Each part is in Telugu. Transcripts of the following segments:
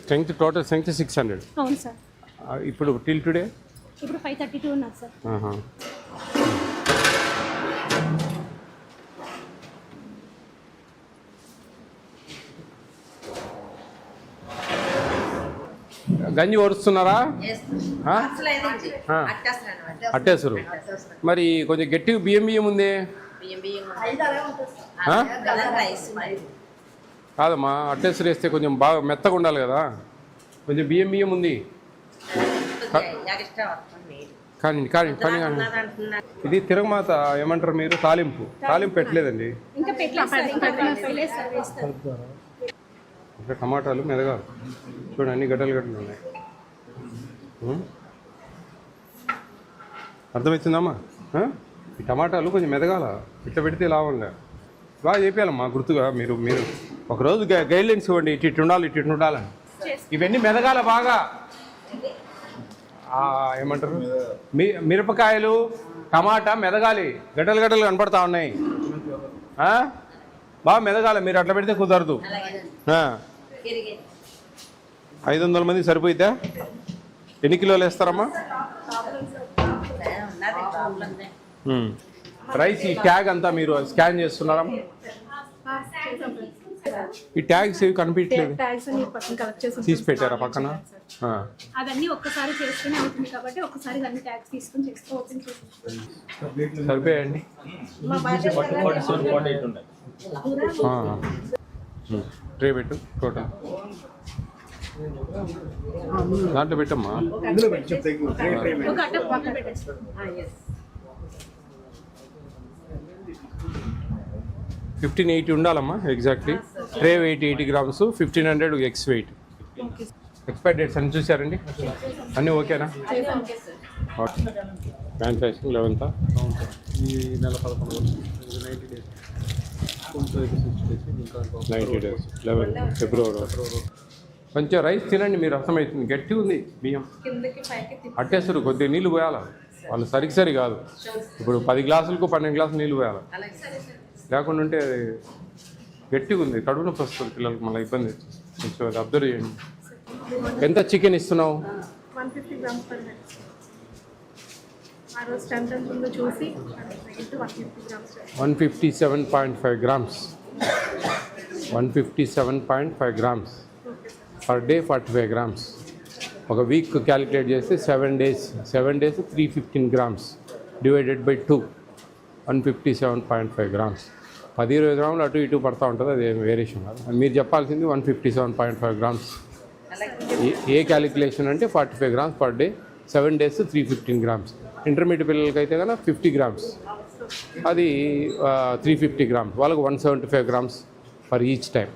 Strength total strength 600. అవును సార్. ఇప్పుడు టిల్ టుడే ఇప్పుడు 532 ఉన్నారు సార్. గంజి ఓడుస్తున్నారా? అట్టేసరు. మరి కొంచెం గట్టిగా బియ్యం ఉంది కాదమ్మా. అట్టేసరు వేస్తే కొంచెం బాగా మెత్తగా ఉండాలి కదా. కొంచెం బియ్యం ఉంది కానీ కానీ కానీ ఇది తిరగమాత ఏమంటారు మీరు? తాలింపు పెట్టలేదండి ఇంకా. టమాటాలు మెదగాలి చూడండి, అన్ని గడ్డలు ఉన్నాయి. అర్థమవుతుందమ్మా? ఈ టమాటాలు కొంచెం మెదగాల, ఇట్లా పెడితే లాభంగా బాగా చెప్పాలమ్మా గుర్తుగా. మీరు ఒకరోజు గైడ్లైన్స్ ఇవ్వండి, ఇటు ఉండాలని. ఇవన్నీ మెదగాల బాగా. ఏమంటారు, మిరపకాయలు టమాటా మెదగాలి, గడ్డలు కనపడతా ఉన్నాయి. బాగా మెదగాలి. మీరు అట్లా పెడితే కుదరదు. 500 మంది సరిపోయితే ఎన్ని కిలోలు వేస్తారమ్మా? రైస్ ఈ ట్యాగ్ అంతా మీరు స్కాన్ చేస్తున్నారమ్మా? ఈ ట్యాగ్స్ ఏవి కనిపించలేదు, తీసి పెట్టారా పక్కన? అవన్నీ ఒక్కసారి చేస్తేనే అవుతుంది కాబట్టి ఒక్కసారి అన్ని ట్యాగ్స్ తీసుకొని సరిపోయండి. ట్రే పెట్టు టోటల్ దాంట్లో పెట్టమ్మా. 1580 ఉండాలమ్మా exactly. Tray weight 80 grams, 1500 eggs weight. Expire dates అన్ని చూసారండి? అన్నీ ఓకేనా? మ్యానుఫ్యాక్చరింగ్ 11th ఈ నెల 11 90 days 11 ఫిబ్రవరి. కొంచెం రైస్ తినండి మీరు, అర్థమవుతుంది. గట్టిగా ఉంది బియ్యం. అట్టేస్తారు కొద్దిగా నీళ్ళు పోయాలి. వాళ్ళు సరి కాదు. ఇప్పుడు 10 గ్లాసులకు 12 గ్లాసులు నీళ్ళు పోయాలి. లేకుండా ఉంటే గట్టిగా ఉంది, కడుపు నొప్పి వస్తుంది పిల్లలకి, మళ్ళీ ఇబ్బంది. కొంచెం అది అబ్జర్వ్ చేయండి. ఎంత చికెన్ ఇస్తున్నావు? 150 grams per head. ఆ రోజు స్ట్రెంత్ ఎంత ఉందో చూసి 157.5 grams. 157.5 grams per day 45 grams. ఒక వీక్ క్యాలిక్యులేట్ చేస్తే 7 days 315 grams divided by 2 157.5 grams. 10-20 గ్రాములు అటు ఇటు పడతా ఉంటుంది, అది వేరియేషన్ కాదు. మీరు చెప్పాల్సింది 157.5 grams. ఏ క్యాలిక్యులేషన్ అంటే 45 grams per day, 7 days 315 grams. Intermediate పిల్లలకి అయితే కనుక 50 grams, అది 350 grams. వాళ్ళకు 175 grams ఫర్ ఈచ్ టైం.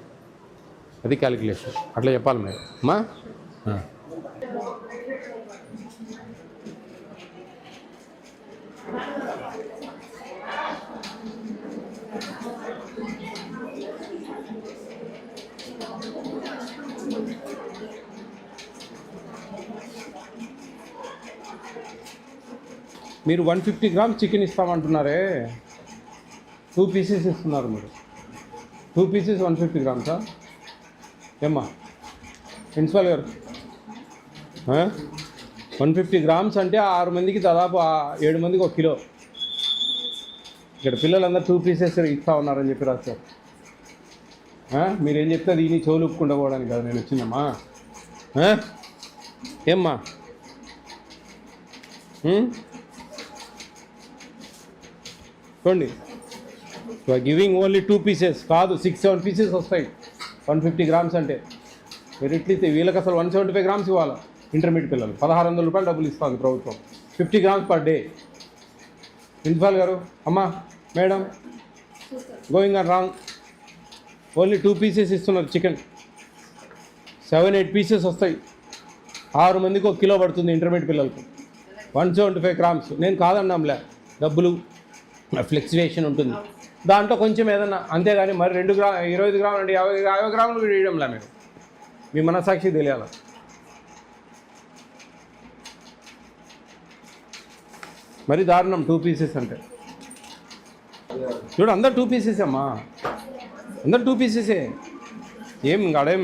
అది క్యాలిక్యులేషన్. అట్లా చెప్పాలి మీరు అమ్మా. మీరు 150 grams చికెన్ ఇస్తామంటున్నారే, 2 pieces ఇస్తున్నారు మీరు. 2 pieces 150 grams ఏమ్మా ప్రిన్సిపాల్ గారు? 150 grams అంటే 6 మందికి దాదాపు 7 మందికి 1 కిలో. ఇక్కడ పిల్లలందరూ 2 pieces ఇస్తా ఉన్నారని చెప్పి రాస్తారు. మీరేం చెప్తే దీన్ని చెవులు ఒప్పుకుండా పోవడానికి కదా నేను వచ్చిందమ్మా. ఏమ్మా చూడండి, గివింగ్ ఓన్లీ 2 pieces కాదు, 6-7 pieces వస్తాయి 150 grams అంటే. మీరు ఇట్లయితే వీళ్ళకి అసలు 175 grams ఇవ్వాలి. ఇంటర్మీడియట్ పిల్లలు 1600 రూపాయలు డబ్బులు ఇస్తుంది ప్రభుత్వం, 50 grams పర్ డే. ప్రిన్సిపాల్ గారు, అమ్మా madam, going on wrong. Only 2 pieces ఇస్తున్నారు చికెన్. 7-8 pieces వస్తాయి. 6 మందికి 1 కిలో పడుతుంది ఇంటర్మీడియట్ పిల్లలకు. 175 grams. నేను కాదన్నాంలే, డబ్బులు ఫ్లెక్చువేషన్ ఉంటుంది దాంట్లో కొంచెం ఏదన్నా, అంతేగాని మరి 25 గ్రాములు అంటే 50 గ్రాములు వేయడంలా. మీరు మీ మనసాక్షి తెలియాల. మరి దారుణం 2 pieces అంటే. చూడు అందరు 2 pieces అమ్మా, అందరు 2 pieces. ఏం ఇంకాడేం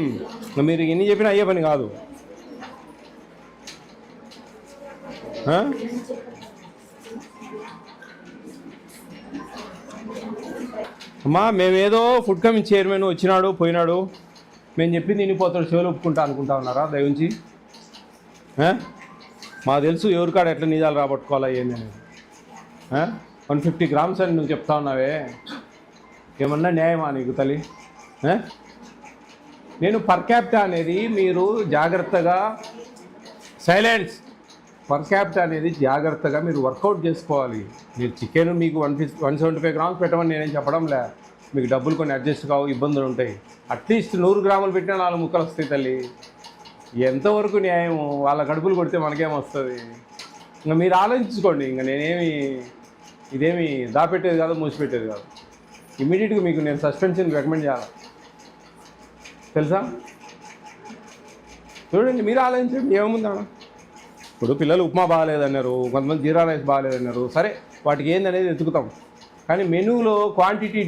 ఇంకా మీరు ఎన్ని చెప్పినా అయ్యే పని కాదు. అమ్మా మేమేదో ఫుడ్ కమిటీ చైర్మన్ వచ్చినాడు పోయినాడు మేము చెప్పింది వినిపోతాడు చెవులు ఒప్పుకుంటా అనుకుంటా ఉన్నారా దయవుంచి? మాకు తెలుసు ఎవరికాడ ఎట్లా నిజాలు రాబట్టుకోవాలా ఏంది అనేది. 150 grams అని నువ్వు చెప్తా ఉన్నావే, ఏమన్నా న్యాయమా నీకు తల్లి? నేను పర్ క్యాపిటా అనేది మీరు జాగ్రత్తగా సైలెన్స్, పర్ క్యాపిటా అనేది జాగ్రత్తగా మీరు వర్కౌట్ చేసుకోవాలి. మీరు చికెన్ మీకు 175 grams పెట్టమని నేనేం చెప్పడం లే, మీకు డబ్బులు కొన్ని అడ్జస్ట్ కావు, ఇబ్బందులు ఉంటాయి. అట్లీస్ట్ 100 grams పెట్టినా 4 ముక్కలు వస్తాయి తల్లి. ఎంతవరకు న్యాయము? వాళ్ళ కడుపులు కొడితే మనకేమొస్తుంది? ఇంకా మీరు ఆలోచించుకోండి. ఇంకా నేనేమి ఇదేమి దాపెట్టేది కాదు, మూసిపెట్టేది కాదు. ఇమీడియట్గా మీకు నేను సస్పెన్షన్ రికమెండ్ చేయాలి, తెలుసా? చూడండి, మీరు ఆలోచించండి ఏముందా. ఇప్పుడు పిల్లలు ఉప్మా బాగాలేదన్నారు, కొంతమంది జీరా రైస్ బాగాలేదన్నారు. సరే, వాటికి ఏందనేది వెతుకుతాం. కానీ మెనూలో క్వాంటిటీ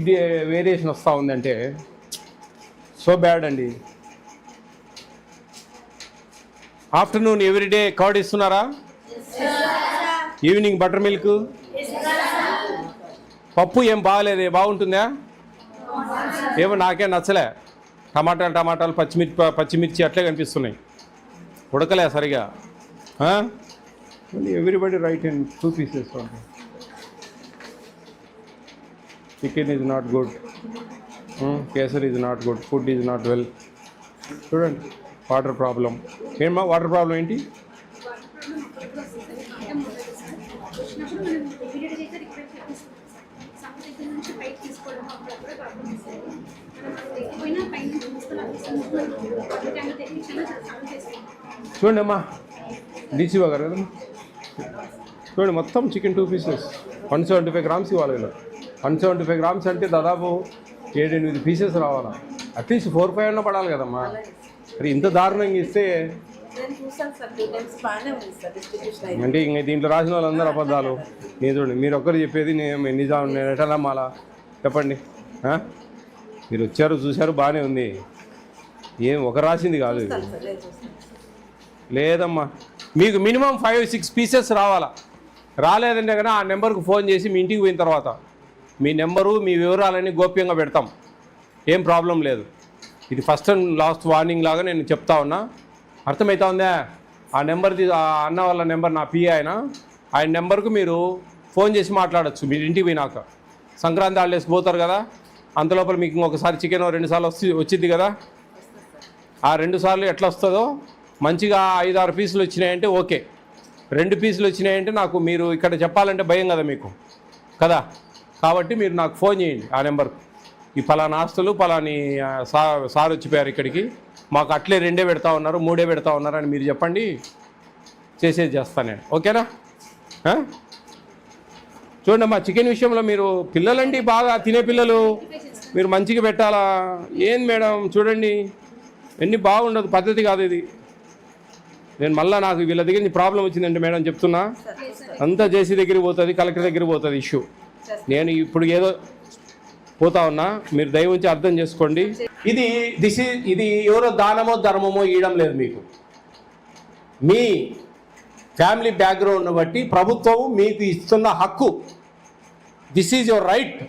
వేరియేషన్ వస్తూ ఉందంటే సో బ్యాడ్ అండి. ఆఫ్టర్నూన్ ఎవ్రీడే కర్డ్ ఇస్తున్నారా? Evening butter milk. పప్పు ఏం బాగాలేదే, బాగుంటుందా? ఏమో నాకేం నచ్చలే. టమాటాలు పచ్చిమిర్చి అట్లే కనిపిస్తున్నాయి, ఉడకలే సరిగా. Everybody right in 2 pieces. Chicken is not good, kesar is not good, food is not well. చూడండి, వాటర్ ప్రాబ్లం. ఏమా వాటర్ ప్రాబ్లం ఏంటి? చూడండి అమ్మా, డీసీఓ గారు కదా, చూడండి మొత్తం చికెన్ 2 pieces 175 grams ఇవ్వాలి కదా. 175 grams అంటే దాదాపు 7-8 pieces రావాలా. అట్లీస్ట్ 4-5 అన్న పడాలి కదమ్మా. మరి ఇంత దారుణంగా ఇస్తే అంటే ఇంక దీంట్లో రాసిన వాళ్ళందరూ అబద్ధాలు. నేను చూడండి, మీరు ఒక్కరు చెప్పేది నిజం. నేను ఎట్లా నమ్మాలా చెప్పండి? మీరు వచ్చారు చూశారు బాగానే ఉంది, ఏం ఒక రాసింది కాదు ఇది. లేదమ్మా, మీకు మినిమం 5-6 pieces రావాలా. రాలేదంటే కన్నా ఆ నెంబర్కి ఫోన్ చేసి మీ ఇంటికి పోయిన తర్వాత మీ నెంబరు మీ వివరాలన్నీ గోప్యంగా పెడతాం, ఏం ప్రాబ్లం లేదు. ఇది ఫస్ట్ అండ్ లాస్ట్ వార్నింగ్ లాగా నేను చెప్తా ఉన్నా, అర్థమవుతా ఉందా? ఆ నెంబర్ది ఆ అన్న వాళ్ళ నెంబర్ నా పిఏ ఆయన నెంబర్కు మీరు ఫోన్ చేసి మాట్లాడచ్చు. మీరు ఇంటికి పోయినాక సంక్రాంతి హాలిడేస్ పోతారు కదా, అంతలోపల మీకు ఇంకొకసారి చికెన్ 2 సార్లు వచ్చింది కదా. ఆ 2 సార్లు ఎట్లా వస్తుందో మంచిగా 5-6 పీసులు వచ్చినాయంటే ఓకే, 2 పీసులు వచ్చినాయంటే నాకు మీరు ఇక్కడ చెప్పాలంటే భయం కదా మీకు కదా. కాబట్టి మీరు నాకు ఫోన్ చేయండి ఆ నెంబర్కు, ఈ పలానా ఆస్తులు పలాని సార్ వచ్చిపోయారు ఇక్కడికి, మాకు అట్లే 2 పెడతా ఉన్నారు 3 పెడతా ఉన్నారు అని మీరు చెప్పండి, చేసేది చేస్తాను నేను. ఓకేనా? చూడండి మా చికెన్ విషయంలో మీరు పిల్లలండి బాగా తినే పిల్లలు, మీరు మంచిగా పెట్టాలా. ఏం మేడం చూడండి, ఎన్ని బాగుండదు, పద్ధతి కాదు ఇది. నేను మళ్ళీ నాకు వీళ్ళ దగ్గర నుంచి ప్రాబ్లం వచ్చిందంటే మేడం చెప్తున్నా, అంతా జేసీ దగ్గరికి పోతుంది, కలెక్టర్ దగ్గరికి పోతుంది ఇష్యూ. నేను ఇప్పుడు ఏదో పోతా ఉన్నా, మీరు దయ ఉంచి అర్థం చేసుకోండి. ఇది ఎవరో దానమో ధర్మమో ఇవ్వడం లేదు మీకు. మీ ఫ్యామిలీ బ్యాక్గ్రౌండ్ను బట్టి ప్రభుత్వం మీకు ఇస్తున్న హక్కు. This is your right.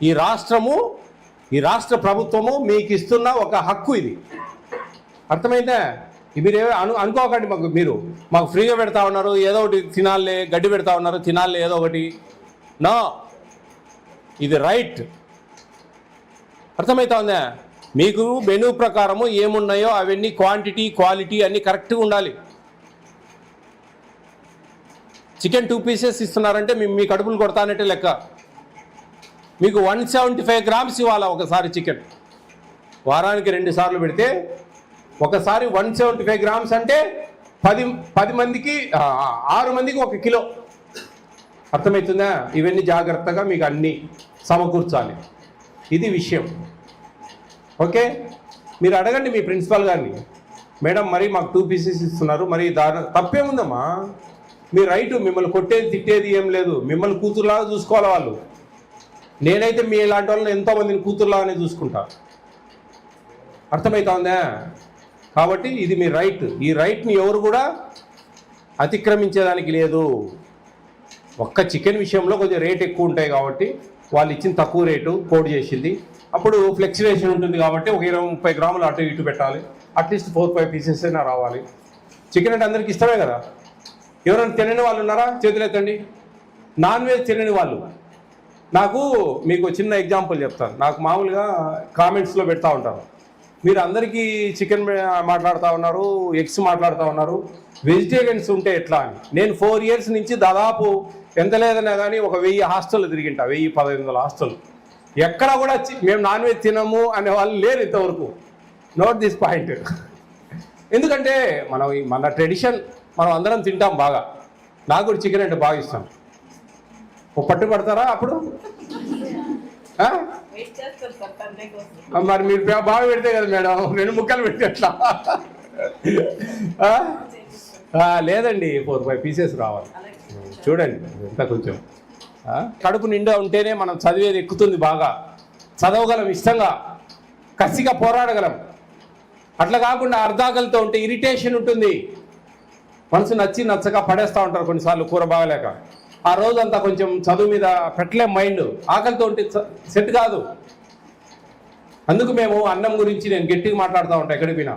ఈ రాష్ట్ర ప్రభుత్వము మీకు ఇస్తున్న ఒక హక్కు ఇది. అర్థమైందా? మీరు అనుకోకండి మాకు ఫ్రీగా పెడతా ఉన్నారు, ఏదో ఒకటి తినాలే, గడ్డి పెడతా ఉన్నారు తినాలే ఏదో ఒకటి. నో, ఇది రైట్. అర్థమవుతా ఉందా? మీకు మెనూ ప్రకారము ఏమున్నాయో అవన్నీ క్వాంటిటీ క్వాలిటీ అన్నీ కరెక్ట్గా ఉండాలి. చికెన్ 2 pieces ఇస్తున్నారంటే మీ కడుపులు కొడతానంటే లెక్క. మీకు 175 grams ఇవ్వాలా ఒకసారి చికెన్. వారానికి 2 సార్లు పెడితే ఒకసారి 175 grams అంటే 10 మందికి 6 మందికి 1 కిలో. అర్థమవుతుందా? ఇవన్నీ జాగ్రత్తగా మీకు అన్నీ సమకూర్చాలి. ఇది విషయం. ఓకే, మీరు అడగండి మీ ప్రిన్సిపాల్ గారిని, మేడం మరి మాకు 2 pieces ఇస్తున్నారు, మరి తప్పేముందమ్మా? మీ రైటు, మిమ్మల్ని కొట్టేది తిట్టేది ఏం లేదు, మిమ్మల్ని కూతురులాగా చూసుకోవాలి వాళ్ళు. నేనైతే మీ ఇలాంటి వాళ్ళని ఎంతోమందిని కూతురులాగానే చూసుకుంటా. అర్థమవుతా ఉందా? కాబట్టి ఇది మీ రైట్. ఈ రైట్ని ఎవరు కూడా అతిక్రమించేదానికి లేదు. ఒక్క చికెన్ విషయంలో కొంచెం రేట్ ఎక్కువ ఉంటాయి కాబట్టి వాళ్ళు ఇచ్చిన తక్కువ రేటు కోడ్ చేసింది. అప్పుడు ఫ్లెక్చువేషన్ ఉంటుంది కాబట్టి ఒక 20-30 గ్రాములు అటు ఇటు పెట్టాలి. అట్లీస్ట్ 4-5 పీసెస్ అయినా రావాలి. చికెన్ అంటే అందరికీ ఇష్టమే కదా. ఎవరైనా తినని వాళ్ళు ఉన్నారా? చేతులు ఎత్తండి. నాన్ వెజ్ తినని వాళ్ళు. మీకు చిన్న ఎగ్జాంపుల్ చెప్తాను. నాకు మామూలుగా కామెంట్స్లో పెడతా ఉంటారు, మీరు అందరికీ చికెన్ మాట్లాడుతూ ఉన్నారు, ఎగ్స్ మాట్లాడుతూ ఉన్నారు, వెజిటేరియన్స్ ఉంటే ఎట్లా అని. నేను 4 years నుంచి దాదాపు ఎంత లేదన్నా కానీ ఒక 1000 హాస్టల్ తిరిగింటా, 1000-1500 హాస్టల్. ఎక్కడ కూడా మేము నాన్ వెజ్ తినము అనే వాళ్ళు లేరు ఇంతవరకు. Note this point. ఎందుకంటే మన ట్రెడిషన్, మనం అందరం తింటాం బాగా. నాకు కూడా చికెన్ అంటే బాగా ఇష్టం. పట్టు పడతారా అప్పుడు? మరి మీరు బాగా పెడితే కదా మేడం, 2 ముక్కలు పెడితే ఎట్లా? లేదండి, 4-5 పీసెస్ రావాలి. చూడండి ఎంత కొంచెం కడుపు నిండా ఉంటేనే మనం చదివేది ఎక్కుతుంది, బాగా చదవగలం, ఇష్టంగా కసిగా పోరాడగలం. అట్లా కాకుండా అర్ధాకలితో ఉంటే ఇరిటేషన్ ఉంటుంది. మనసు నచ్చక పడేస్తూ ఉంటారు కొన్నిసార్లు కూర బాగలేక. ఆ రోజంతా కొంచెం చదువు మీద పెట్టలేం మైండ్. ఆకలితో ఉంటే సెట్ కాదు. అందుకు మేము అన్నం గురించి నేను గట్టిగా మాట్లాడుతూ ఉంటాను ఎక్కడికి పోయినా.